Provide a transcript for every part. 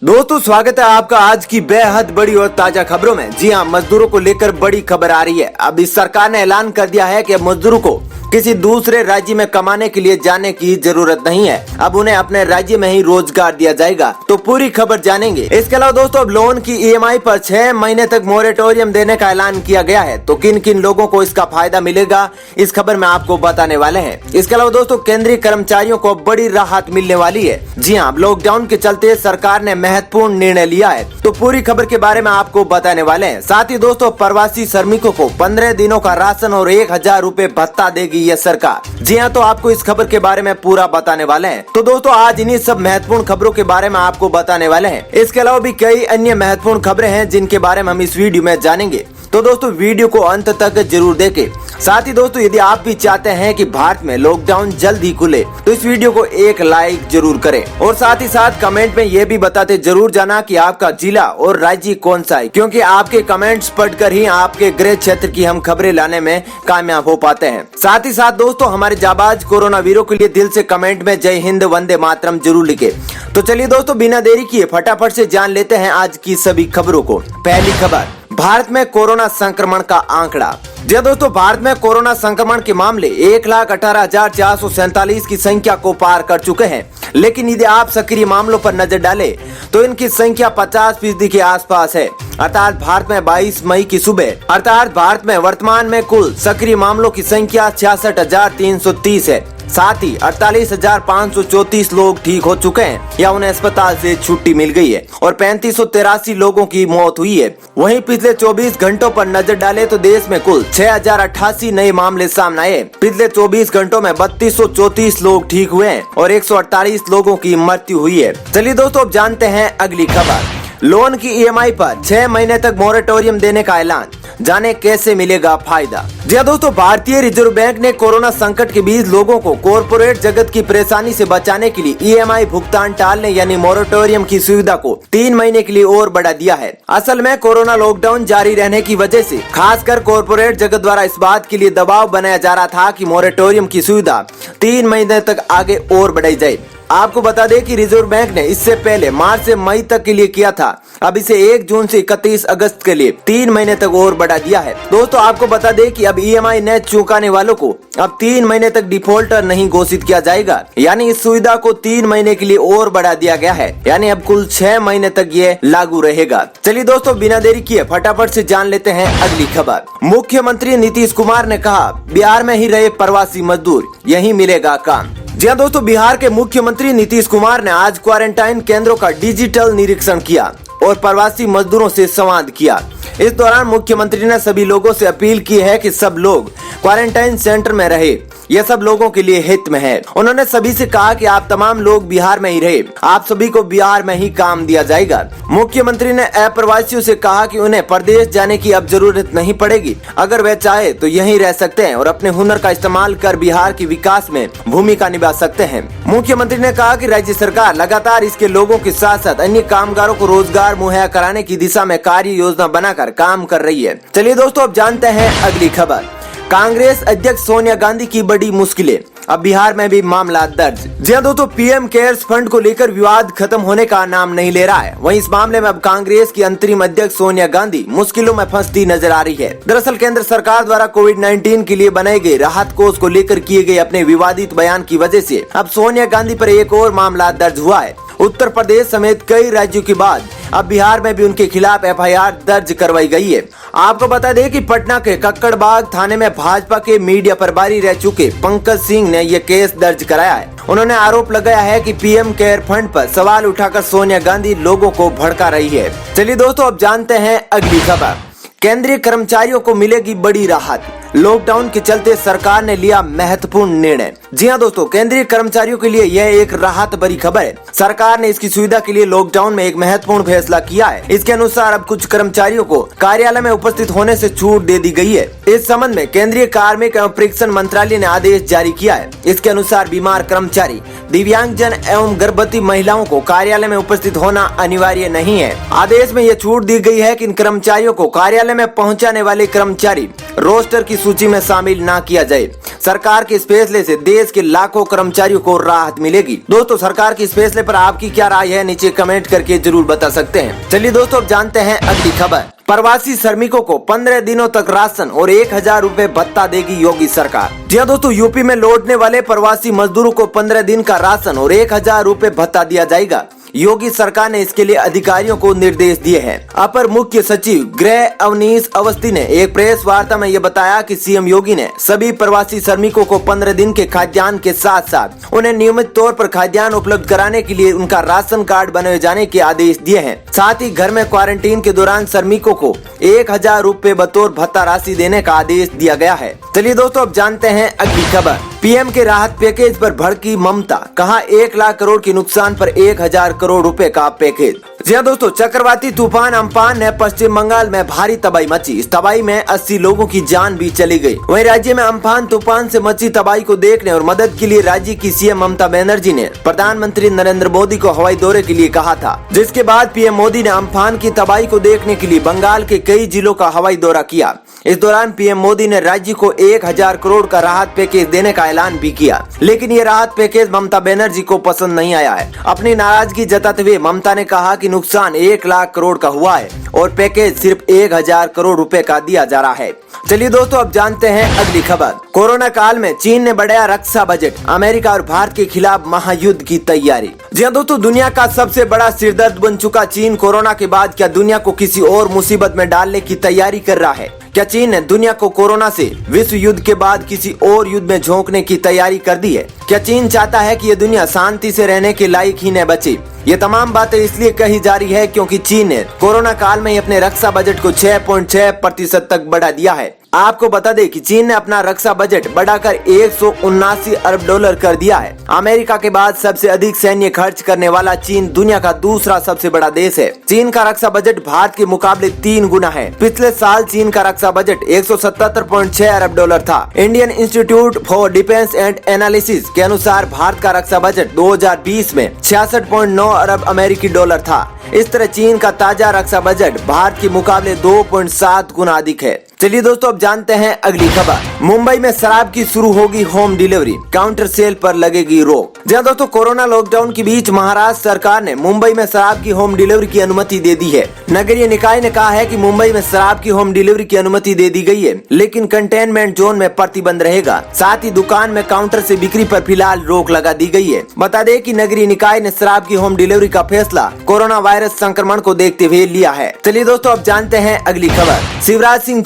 दोस्तों स्वागत है आपका आज की बेहद बड़ी और ताजा खबरों में। जी हां, मजदूरों को लेकर बड़ी खबर आ रही है। अब इस सरकार ने ऐलान कर दिया है कि मजदूरों को किसी दूसरे राज्य में कमाने के लिए जाने की जरूरत नहीं है। अब उन्हें अपने राज्य में ही रोजगार दिया जाएगा। तो पूरी खबर जानेंगे। इसके अलावा दोस्तों अब लोन की ईएमआई पर 6 महीने तक मोरेटोरियम देने का ऐलान किया गया है। तो किन किन लोगों को इसका फायदा मिलेगा, इस खबर में आपको बताने वाले हैं। इसके अलावा दोस्तों केंद्रीय कर्मचारियों को बड़ी राहत मिलने वाली है। जी हाँ, लॉकडाउन के चलते सरकार ने महत्वपूर्ण निर्णय लिया है। तो पूरी खबर के बारे में आपको बताने वाले हैं। साथ ही दोस्तों प्रवासी श्रमिकों को 15 दिनों का राशन और 1000 रूपए भत्ता देगी ये सरकार। जी हाँ, तो आपको इस खबर के बारे में पूरा बताने वाले हैं। तो दोस्तों आज इन्हीं सब महत्वपूर्ण खबरों के बारे में आपको बताने वाले हैं। इसके अलावा भी कई अन्य महत्वपूर्ण खबरें हैं जिनके बारे में हम इस वीडियो में जानेंगे। तो दोस्तों वीडियो को अंत तक जरूर देखें। साथ ही दोस्तों यदि आप भी चाहते हैं कि भारत में लॉकडाउन जल्द ही खुले तो इस वीडियो को एक लाइक जरूर करें और साथ ही साथ कमेंट में ये भी बताते जरूर जाना कि आपका जिला और राज्य कौन सा है, क्योंकि आपके कमेंट्स पढ़कर ही आपके गृह क्षेत्र की हम खबरें लाने में कामयाब हो पाते हैं। साथ ही साथ दोस्तों हमारे जाबाज कोरोना वीरों के लिए दिल से कमेंट में जय हिंद वंदे मातरम जरूर लिखे। तो चलिए दोस्तों बिना देरी किए फटाफट से जान लेते हैं आज की सभी खबरों को। पहली खबर, भारत में कोरोना संक्रमण का आंकड़ा। जी दोस्तों भारत में कोरोना संक्रमण के मामले 1,18,447 की संख्या को पार कर चुके हैं। लेकिन यदि आप सक्रिय मामलों पर नजर डालें तो इनकी संख्या 50% के आसपास है। अर्थात भारत में 22 मई की सुबह भारत में वर्तमान में कुल सक्रिय मामलों की संख्या 66,330 है। साथ ही 48,534 लोग ठीक हो चुके हैं या उन्हें अस्पताल से छुट्टी मिल गई है और 3583 लोगों की मौत हुई है। वहीं पिछले 24 घंटों पर नजर डालें तो देश में कुल 6,088 नए मामले सामने आए। पिछले 24 घंटों में 3234 लोग ठीक हुए हैं और 148 लोगों की मृत्यु हुई है। चलिए दोस्तों अब जानते हैं अगली खबर। लोन की ईएमआई पर 6 महीने तक मोरेटोरियम देने का ऐलान, जाने कैसे मिलेगा फायदा। जी दोस्तों भारतीय रिजर्व बैंक ने कोरोना संकट के बीच लोगों को कॉर्पोरेट जगत की परेशानी से बचाने के लिए ईएमआई भुगतान टालने यानी मोरेटोरियम की सुविधा को 3 महीने के लिए और बढ़ा दिया है। असल में कोरोना लॉकडाउन जारी रहने की वजह से खासकर कॉर्पोरेट जगत द्वारा इस बात के लिए दबाव बनाया जा रहा था कि मोरेटोरियम की सुविधा 3 महीने तक आगे और बढ़ाई जाए। आपको बता दें कि रिजर्व बैंक ने इससे पहले मार्च से मई तक के लिए किया था। अब इसे 1 जून से 31 अगस्त के लिए 3 महीने तक और बढ़ा दिया है। दोस्तों आपको बता दें कि अब ईएमआई न चुकाने वालों को अब 3 महीने तक डिफॉल्टर नहीं घोषित किया जाएगा। यानी इस सुविधा को 3 महीने के लिए और बढ़ा दिया गया है। यानी अब कुल 6 महीने तक ये लागू रहेगा। चलिए दोस्तों बिना देरी किए फटाफट से जान लेते हैं अगली खबर। मुख्यमंत्री नीतीश कुमार ने कहा बिहार में ही रहे प्रवासी मजदूर, यही मिलेगा काम। जी हाँ दोस्तों बिहार के मुख्यमंत्री नीतीश कुमार ने आज क्वारंटाइन केंद्रों का डिजिटल निरीक्षण किया और प्रवासी मजदूरों से संवाद किया। इस दौरान मुख्यमंत्री ने सभी लोगों से अपील की है कि सब लोग क्वारंटाइन सेंटर में रहे, यह सब लोगों के लिए हित में है। उन्होंने सभी से कहा कि आप तमाम लोग बिहार में ही रहे, आप सभी को बिहार में ही काम दिया जाएगा। मुख्यमंत्री ने अप्रवासियों से कहा कि उन्हें प्रदेश जाने की अब जरूरत नहीं पड़ेगी। अगर वे चाहे तो यहीं रह सकते हैं और अपने हुनर का इस्तेमाल कर बिहार के विकास में भूमिका निभा सकते हैं। मुख्यमंत्री ने कहा कि राज्य सरकार लगातार इसके लोगों के साथ साथ अन्य कामगारों को रोजगार मुहैया कराने की दिशा में कार्य योजना बनाकर काम कर रही है। चलिए दोस्तों अब जानते हैं अगली खबर। कांग्रेस अध्यक्ष सोनिया गांधी की बड़ी मुश्किलें, अब बिहार में भी मामला दर्ज। जी हाँ दोस्तों पीएम केयर्स फंड को लेकर विवाद खत्म होने का नाम नहीं ले रहा है। वहीं इस मामले में अब कांग्रेस की अंतरिम अध्यक्ष सोनिया गांधी मुश्किलों में फंसती नजर आ रही है। दरअसल केंद्र सरकार द्वारा कोविड-19 के लिए बनाए गए राहत कोष को लेकर किए गए अपने विवादित बयान की वजह से अब सोनिया गांधी पर एक और मामला दर्ज हुआ है। उत्तर प्रदेश समेत कई राज्यों के बाद अब बिहार में भी उनके खिलाफ एफआईआर दर्ज करवाई गई है। आपको बता दें कि पटना के कक्कड़बाग थाने में भाजपा के मीडिया प्रभारी रह चुके पंकज सिंह ने यह केस दर्ज कराया है। उन्होंने आरोप लगाया है कि पीएम केयर फंड पर सवाल उठाकर सोनिया गांधी लोगों को भड़का रही है। चलिए दोस्तों अब जानते हैं अगली खबर। केंद्रीय कर्मचारियों को मिलेगी बड़ी राहत, लॉकडाउन के चलते सरकार ने लिया महत्वपूर्ण निर्णय। जी हाँ दोस्तों केंद्रीय कर्मचारियों के लिए यह एक राहत भरी खबर है। सरकार ने इसकी सुविधा के लिए लॉकडाउन में एक महत्वपूर्ण फैसला किया है। इसके अनुसार अब कुछ कर्मचारियों को कार्यालय में उपस्थित होने से छूट दे दी गई है। इस संबंध में केंद्रीय कार्मिक एवं परीक्षण मंत्रालय ने आदेश जारी किया है। इसके अनुसार बीमार कर्मचारी, दिव्यांगजन एवं गर्भवती महिलाओं को कार्यालय में उपस्थित होना अनिवार्य नहीं है। आदेश में यह छूट दी गई है कि इन कर्मचारियों को कार्यालय में पहुंचाने वाले कर्मचारी रोस्टर की सूची में शामिल ना किया जाए। सरकार के इस फैसले से देश के लाखों कर्मचारियों को राहत मिलेगी। दोस्तों, सरकार के इस फैसले पर आपकी क्या राय है, नीचे कमेंट करके जरूर बता सकते हैं। चलिए दोस्तों, अब जानते हैं अगली खबर। प्रवासी श्रमिकों को 15 दिनों तक राशन और 1000 रुपए भत्ता देगी योगी सरकार। जी हाँ दोस्तों, यूपी में लौटने वाले प्रवासी मजदूरों को 15 दिन का राशन और 1000 रुपए भत्ता दिया जाएगा। योगी सरकार ने इसके लिए अधिकारियों को निर्देश दिए हैं। अपर मुख्य सचिव गृह अवनीश अवस्थी ने एक प्रेस वार्ता में यह बताया कि सीएम योगी ने सभी प्रवासी श्रमिकों को 15 दिन के खाद्यान्न के साथ साथ उन्हें नियमित तौर पर खाद्यान्न उपलब्ध कराने के लिए उनका राशन कार्ड बनाए जाने के आदेश दिए हैं। साथ ही घर में क्वारंटीन के दौरान श्रमिकों को 1000 रुपए बतौर भत्ता राशि देने का आदेश दिया गया है। चलिए दोस्तों, अब जानते हैं अगली खबर। पीएम के राहत पैकेज पर भड़की ममता, कहा 1 लाख करोड़ के नुकसान पर 1000 करोड़ रुपए का पैकेज। जी हाँ दोस्तों, चक्रवाती तूफान अम्फान ने पश्चिम बंगाल में भारी तबाही मची। इस तबाही में 80 लोगों की जान भी चली गई। वहीं राज्य में अम्फान तूफान से मची तबाही को देखने और मदद के लिए राज्य की सीएम ममता बनर्जी ने प्रधानमंत्री नरेंद्र मोदी को हवाई दौरे के लिए कहा था, जिसके बाद पीएम मोदी ने अम्फान की तबाही को देखने के लिए बंगाल के कई जिलों का हवाई दौरा किया। इस दौरान पीएम मोदी ने राज्य को 1000 करोड़ का राहत पैकेज देने का ऐलान भी किया, लेकिन ये राहत पैकेज ममता बनर्जी को पसंद नहीं आया है। अपनी नाराजगी जताते हुए ममता ने कहा कि नुकसान 1 लाख करोड़ का हुआ है और पैकेज सिर्फ 1000 करोड़ रुपए का दिया जा रहा है। चलिए दोस्तों, अब जानते हैं अगली खबर। कोरोना काल में चीन ने बढ़ाया रक्षा बजट, अमेरिका और भारत के खिलाफ महायुद्ध की तैयारी। जी हाँ दोस्तों, दुनिया का सबसे बड़ा सिरदर्द बन चुका चीन कोरोना के बाद क्या दुनिया को किसी और मुसीबत में डालने की तैयारी कर रहा है? क्या चीन ने दुनिया को कोरोना से विश्व युद्ध के बाद किसी और युद्ध में झोंकने की तैयारी कर दी है? क्या चीन चाहता है कि ये दुनिया शांति से रहने के लायक ही न बचे? ये तमाम बातें इसलिए कही जा रही है क्योंकि चीन ने कोरोना काल में अपने रक्षा बजट को 6.6% तक बढ़ा दिया है। आपको बता दें कि चीन ने अपना रक्षा बजट बढ़ाकर 179 अरब डॉलर कर दिया है। अमेरिका के बाद सबसे अधिक सैन्य खर्च करने वाला चीन दुनिया का दूसरा सबसे बड़ा देश है। चीन का रक्षा बजट भारत के मुकाबले 3 गुना है। पिछले साल चीन का रक्षा बजट 177.6 अरब डॉलर था। Indian institute for defence and analysis के अनुसार भारत का रक्षा बजट 2020 में 66.9 अरब अमेरिकी डॉलर था। इस तरह चीन का ताजा रक्षा बजट भारत के मुकाबले 2.7 गुना अधिक है। चलिए दोस्तों, अब जानते हैं अगली खबर। मुंबई में शराब की शुरू होगी होम डिलीवरी, काउंटर सेल पर लगेगी रोक। जी हाँ दोस्तों, कोरोना लॉकडाउन के बीच महाराष्ट्र सरकार ने मुंबई में शराब की होम डिलीवरी की अनुमति दे दी है। नगरीय निकाय ने कहा है कि मुंबई में शराब की होम डिलीवरी की अनुमति दे दी गई है, लेकिन कंटेनमेंट जोन में प्रतिबंध रहेगा। साथ ही दुकान में काउंटर से बिक्री पर फिलहाल रोक लगा दी गई है। बता दें कि नगरीय निकाय ने शराब की होम डिलीवरी का फैसला कोरोना वायरस संक्रमण को देखते हुए लिया है। चलिए दोस्तों, अब जानते हैं अगली खबर। शिवराज सिंह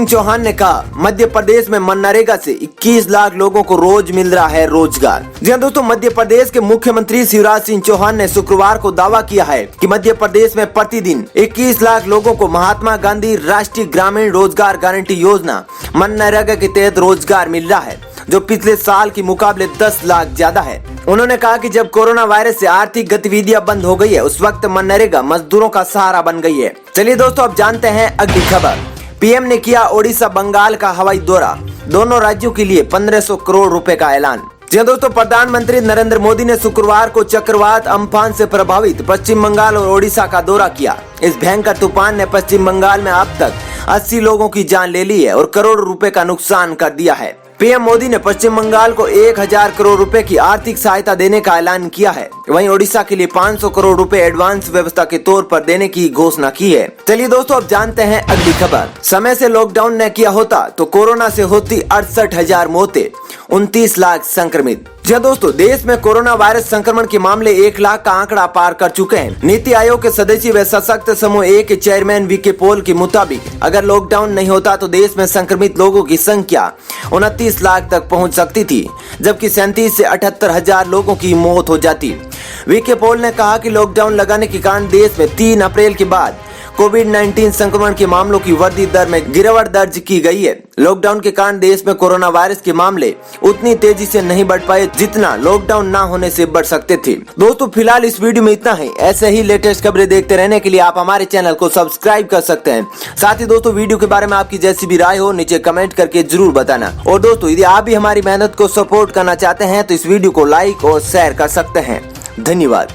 चौहान ने कहा मध्य प्रदेश में मनरेगा से 21 लाख लोगों को रोज मिल रहा है रोजगार। जी हाँ दोस्तों, मध्य प्रदेश के मुख्यमंत्री शिवराज सिंह चौहान ने शुक्रवार को दावा किया है कि मध्य प्रदेश में प्रतिदिन 21 लाख लोगों को महात्मा गांधी राष्ट्रीय ग्रामीण रोजगार गारंटी योजना मनरेगा के तहत रोजगार मिल रहा है, जो पिछले साल के मुकाबले 10 लाख ज्यादा है। उन्होंने कहा कि जब कोरोना वायरस से आर्थिक गतिविधियां बंद हो गई है, उस वक्त मनरेगा मजदूरों का सहारा बन गई है। चलिए दोस्तों, अब जानते हैं अगली खबर। पीएम ने किया ओडिशा बंगाल का हवाई दौरा, दोनों राज्यों के लिए 1500 करोड़ रुपए का ऐलान। जी दोस्तों, प्रधानमंत्री नरेंद्र मोदी ने शुक्रवार को चक्रवात अम्फान से प्रभावित पश्चिम बंगाल और ओडिशा का दौरा किया। इस भयंकर तूफान ने पश्चिम बंगाल में अब तक 80 लोगों की जान ले ली है और करोड़ों रुपए का नुकसान कर दिया है। पीएम मोदी ने पश्चिम बंगाल को 1000 करोड़ रुपए की आर्थिक सहायता देने का ऐलान किया है। वहीं ओडिशा के लिए 500 करोड़ रुपए एडवांस व्यवस्था के तौर पर देने की घोषणा की है। चलिए दोस्तों, अब जानते हैं अगली खबर। समय से लॉकडाउन न किया होता तो कोरोना से होती 68,000 मौतें, 29 लाख संक्रमित। जी दोस्तों, देश में कोरोना वायरस संक्रमण के मामले 1 लाख का आंकड़ा पार कर चुके हैं। नीति आयोग के सदस्य व सशक्त समूह ए के चेयरमैन वीके पॉल के मुताबिक अगर लॉकडाउन नहीं होता तो देश में संक्रमित लोगों की संख्या 29 लाख तक पहुंच सकती थी, जबकि 37 से 78,000 लोगों की मौत हो जाती। वीके पॉल ने कहा कि लॉकडाउन लगाने के कारण देश में 3 अप्रैल के बाद कोविड-19 संक्रमण के मामलों की वृद्धि दर में गिरावट दर्ज की गई है। लॉकडाउन के कारण देश में कोरोना वायरस के मामले उतनी तेजी से नहीं बढ़ पाए जितना लॉकडाउन ना होने से बढ़ सकते थे। दोस्तों, फिलहाल इस वीडियो में इतना ही। ऐसे ही लेटेस्ट खबरें देखते रहने के लिए आप हमारे चैनल को सब्सक्राइब कर सकते हैं। साथ ही दोस्तों, वीडियो के बारे में आपकी जैसी भी राय हो नीचे कमेंट करके जरूर बताना। और दोस्तों, यदि आप भी हमारी मेहनत को सपोर्ट करना चाहते हैं तो इस वीडियो को लाइक और शेयर कर सकते हैं। धन्यवाद।